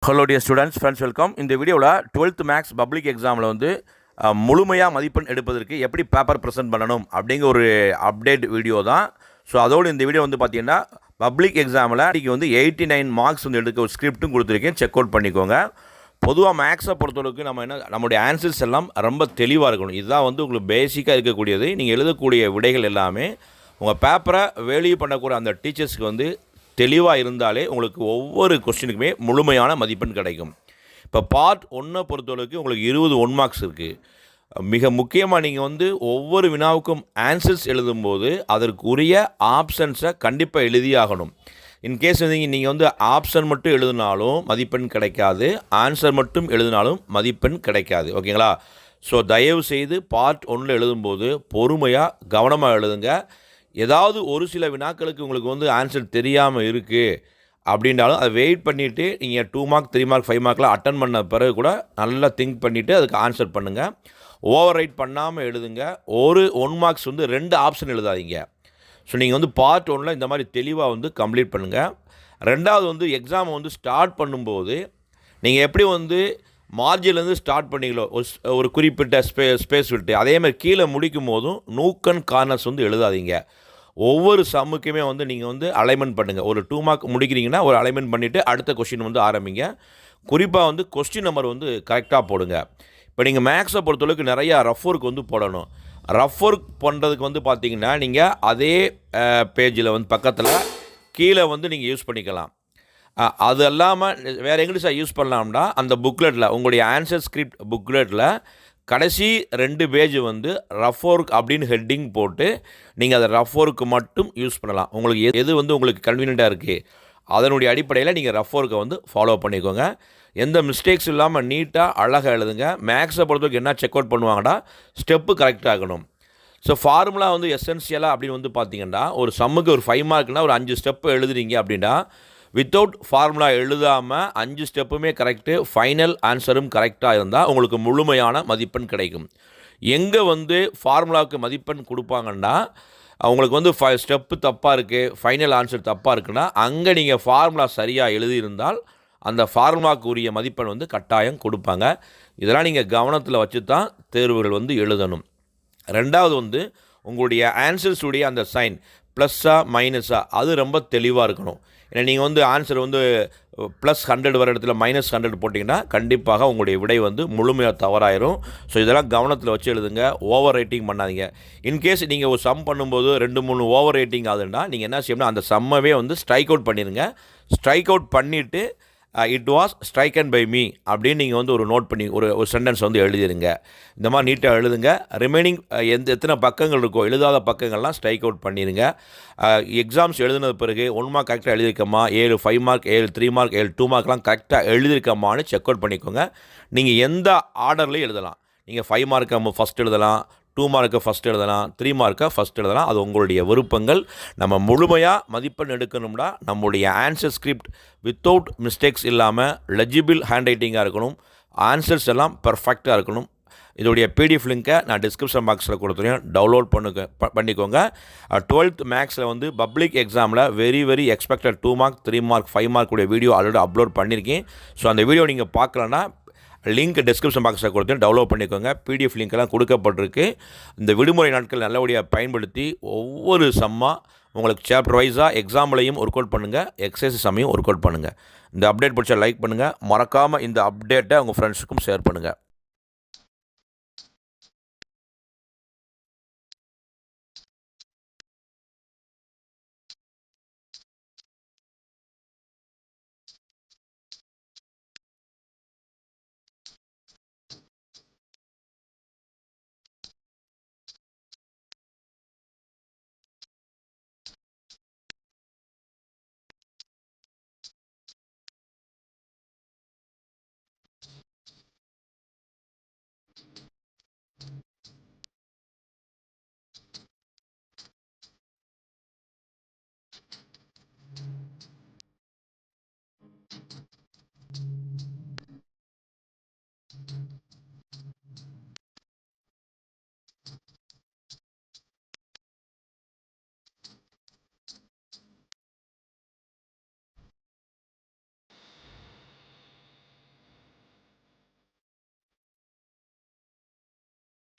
Hello dear students, friends, welcome. இந்த வீடியோவில் 12th maths public எக்ஸாமில் வந்து முழுமையாக மதிப்பெண் எடுப்பதற்கு எப்படி பேப்பர் ப்ரெசென்ட் பண்ணணும் அப்படிங்கிற ஒரு அப்டேட் வீடியோ தான். ஸோ அதோடு இந்த வீடியோ வந்து பார்த்திங்கன்னா பப்ளிக் எக்ஸாமில் இன்றைக்கி வந்து 89 மார்க்ஸ் வந்து எடுக்க ஒரு ஸ்கிரிப்ட்டும் கொடுத்துருக்கேன், செக் அவுட் பண்ணிக்கோங்க. பொதுவாக மேக்ஸை பொறுத்தளவுக்கு நம்மளுடைய ஆன்சர்ஸ் எல்லாம் ரொம்ப தெளிவாக இருக்கணும். இதுதான் வந்து உங்களுக்கு பேசிக்காக இருக்கக்கூடியது. நீங்கள் எழுதக்கூடிய விடைகள் எல்லாமே உங்கள் பேப்பரை வேல்யூ பண்ணக்கூடிய அந்த டீச்சர்ஸ்க்கு வந்து தெளிவாக இருந்தாலே உங்களுக்கு ஒவ்வொரு கொஸ்டினுக்குமே முழுமையான மதிப்பெண் கிடைக்கும். இப்போ பார்ட் 1 பொறுத்தளவுக்கு உங்களுக்கு 20 1 மார்க்ஸ் இருக்குது. மிக முக்கியமாக நீங்கள் வந்து ஒவ்வொரு வினாவுக்கும் ஆன்சர்ஸ் எழுதும்போது அதற்குரிய ஆப்ஷன்ஸை கண்டிப்பாக எழுதியாகணும். இன்கேஸ் நீங்கள் வந்து ஆப்ஷன் மட்டும் எழுதினாலும் மதிப்பெண் கிடைக்காது, ஆன்சர் மட்டும் எழுதினாலும் மதிப்பெண் கிடைக்காது. ஓகேங்களா? ஸோ தயவு செய்து பார்ட் 1 எழுதும்போது பொறுமையாக கவனமாக எழுதுங்க. ஏதாவது ஒரு சில வினாக்களுக்கு உங்களுக்கு வந்து ஆன்சர் தெரியாமல் இருக்குது அப்படின்றாலும் அதை வெயிட் பண்ணிவிட்டு நீங்கள் 2 மார்க் 3 மார்க் 5 மார்க்லாம் அட்டன் பண்ண பிறகு கூட நல்லா திங்க் பண்ணிவிட்டு அதுக்கு ஆன்சர் பண்ணுங்கள். ஓவர் ரைட் பண்ணாமல் எழுதுங்க. ஒரு 1 மார்க்ஸ் வந்து 2 ஆப்ஷன் எழுதாதீங்க. ஸோ நீங்கள் வந்து பார்ட் 1 இந்த மாதிரி தெளிவாக வந்து கம்ப்ளீட் பண்ணுங்கள். ரெண்டாவது வந்து எக்ஸாமை வந்து ஸ்டார்ட் பண்ணும்போது நீங்கள் எப்படி வந்து மார்ஜின்லேருந்து ஸ்டார்ட் பண்ணிங்களோ ஒரு குறிப்பிட்ட ஸ்பேஸ் விட்டு, அதே மாதிரி கீழே முடிக்கும் போதும் நூக்கன் கார்னர்ஸ் வந்து எழுதாதீங்க. ஒவ்வொரு சம்முக்குமே வந்து நீங்கள் வந்து அலைன்மெண்ட் பண்ணுங்கள். ஒரு 2 மார்க் முடிக்கிறீங்கன்னா ஒரு அலைன்மெண்ட் பண்ணிவிட்டு அடுத்த கொஸ்டின் வந்து ஆரம்பிங்க. குறிப்பாக வந்து கொஸ்டின் நம்பர் வந்து கரெக்டாக போடுங்க. இப்போ நீங்கள் மேக்ஸை பொறுத்தளவுக்கு நிறையா ரஃப் ஒர்க் வந்து போடணும். ரஃப் ஒர்க் பண்ணுறதுக்கு வந்து பார்த்தீங்கன்னா நீங்கள் அதே பேஜில் வந்து பக்கத்தில் கீழே வந்து நீங்கள் யூஸ் பண்ணிக்கலாம். அது இல்லாமல் வேறு எங்கே சார் யூஸ் பண்ணலாம்னா அந்த புக்லெட்டில் உங்களுடைய ஆன்சர் ஸ்கிரிப்ட் புக்லெட்டில் கடைசி 2 பேஜ் வந்து ரஃப் ஒர்க் அப்படின்னு ஹெட்டிங் போட்டு நீங்கள் அதை ரஃப் ஒர்க்கு மட்டும் யூஸ் பண்ணலாம். உங்களுக்கு எது வந்து உங்களுக்கு கன்வீனியண்ட்டாக இருக்குது அதனுடைய அடிப்படையில் நீங்கள் ரஃப் ஒர்க்கை வந்து ஃபாலோ பண்ணிக்கோங்க. எந்த மிஸ்டேக்ஸ் இல்லாமல் நீட்டாக அழகாக எழுதுங்க. மேக்ஸை பொறுத்தவரைக்கும் என்ன செக் அவுட் பண்ணுவாங்கன்னா ஸ்டெப்பு கரெக்டாக இருக்கணும். ஸோ ஃபார்முலா வந்து எசென்சியலாக அப்படின்னு வந்து பார்த்தீங்கன்னா ஒரு சம்முக்கு ஒரு 5 மார்க்னால் ஒரு 5 ஸ்டெப்பு எழுதுறீங்க அப்படின்னா வித்தவுட் ஃபார்முலா எழுதாமல் 5 ஸ்டெப்புமே கரெக்டு, ஃபைனல் ஆன்சரும் கரெக்டாக இருந்தால் உங்களுக்கு முழுமையான மதிப்பெண் கிடைக்கும். எங்கே வந்து ஃபார்முலாவுக்கு மதிப்பெண் கொடுப்பாங்கன்னா உங்களுக்கு வந்து ஸ்டெப்பு தப்பாக இருக்குது, ஃபைனல் ஆன்சர் தப்பாக இருக்குன்னா அங்கே நீங்கள் ஃபார்முலா சரியாக எழுதியிருந்தால் அந்த ஃபார்முலாவுக்கு உரிய மதிப்பெண் வந்து கட்டாயம் கொடுப்பாங்க. இதெல்லாம் நீங்கள் கவனத்தில் வச்சு தான் தேர்வுகள் வந்து எழுதணும். ரெண்டாவது வந்து உங்களுடைய ஆன்சர்ஸுடைய அந்த சைன் ப்ளஸ்ஸா மைனஸா அது ரொம்ப தெளிவாக இருக்கணும். ஏன்னா நீங்கள் வந்து ஆன்சர் வந்து +100 வர இடத்துல -100 போட்டிங்கன்னா கண்டிப்பாக உங்களுடைய விடை வந்து முழுமையாக தவறாயிரும். ஸோ இதெல்லாம் கவனத்தில் வச்சு எழுதுங்க. ஓவர் ரைட்டிங் பண்ணாதீங்க. இன்கேஸ் நீங்கள் ஒரு சம் பண்ணும்போது 2-3 ஓவர் ரைட்டிங் ஆகுதுன்னா நீங்கள் என்ன செய்யணும்னா அந்த சம்மவே வந்து ஸ்ட்ரைக் அவுட் பண்ணிடுங்க. ஸ்ட்ரைக் அவுட் பண்ணிவிட்டு இட் வாஸ் ஸ்ட்ரைக்கன் பை மீ அப்படின்னு நீங்கள் வந்து ஒரு நோட் பண்ணி ஒரு சென்டென்ஸ் வந்து எழுதிடுங்க. இந்த மாதிரி நீட்டாக எழுதுங்க. ரிமைனிங் எத்தனை பக்கங்கள் இருக்கோ எழுதாத பக்கங்கள்லாம் ஸ்ட்ரைக் அவுட் பண்ணிடுங்க. எக்ஸாம்ஸ் எழுதினது பிறகு 1 மார்க் கரெக்டாக எழுதியிருக்கமா, 7 5 மார்க் 7 3 மார்க் 7 2 மார்க்லாம் கரெக்டாக எழுதியிருக்கமான்னு செக் அவுட் பண்ணிக்கோங்க. நீங்கள் எந்த ஆர்டர்லையும் எழுதலாம். நீங்கள் 5 மார்க்கை ஃபஸ்ட் எழுதலாம், 2 மார்க்கை ஃபஸ்ட் எழுதலாம், 3 மார்க்கை ஃபஸ்ட் எழுதலாம். அது உங்களுடைய விருப்பங்கள். நம்ம முழுமையாக மதிப்பெண் எடுக்கணும்னா நம்முடைய ஆன்சர் ஸ்கிரிப்ட் வித்தவுட் மிஸ்டேக்ஸ் இல்லாமல் லெஜிபிள் ஹேண்ட் ரைட்டிங்காக இருக்கணும். ஆன்சர்ஸ் எல்லாம் பர்ஃபெக்டாக இருக்கணும். இதோடைய பிடிஎஃப் லிங்க்கை நான் டிஸ்கிரிப்ஷன் பாக்ஸில் கொடுத்துருக்கேன், டவுன்லோட் பண்ணிக்கோங்க. 12th மேக்ஸில் வந்து பப்ளிக் எக்ஸாமில் very expected 2 mark 3 mark 5 mark உடைய வீடியோ ஆல்ரெடி அப்லோட் பண்ணியிருக்கேன். ஸோ அந்த வீடியோ நீங்கள் பார்க்கலன்னா லிங்க் டிஸ்கிரிப்ஷன் பாக்ஸில் கொடுத்து டவுன்லோட் பண்ணிக்கோங்க. பிடிஎஃப் லிங்க்கெல்லாம் கொடுக்கப்பட்டிருக்கு. இந்த விடுமுறை நாட்கள் நல்லபடியாக பயன்படுத்தி ஒவ்வொரு உங்களுக்கு சாப்டர் வைஸாக எக்ஸாம்லையும் ஒர்க் அவுட் பண்ணுங்கள், எக்ஸசைஸ் சம்மையும் ஒர்க் அவுட் பண்ணுங்கள். இந்த அப்டேட் பிடிச்சா லைக் பண்ணுங்கள். மறக்காமல் இந்த அப்டேட்டை உங்கள் ஃப்ரெண்ட்ஸுக்கும் ஷேர் பண்ணுங்கள்.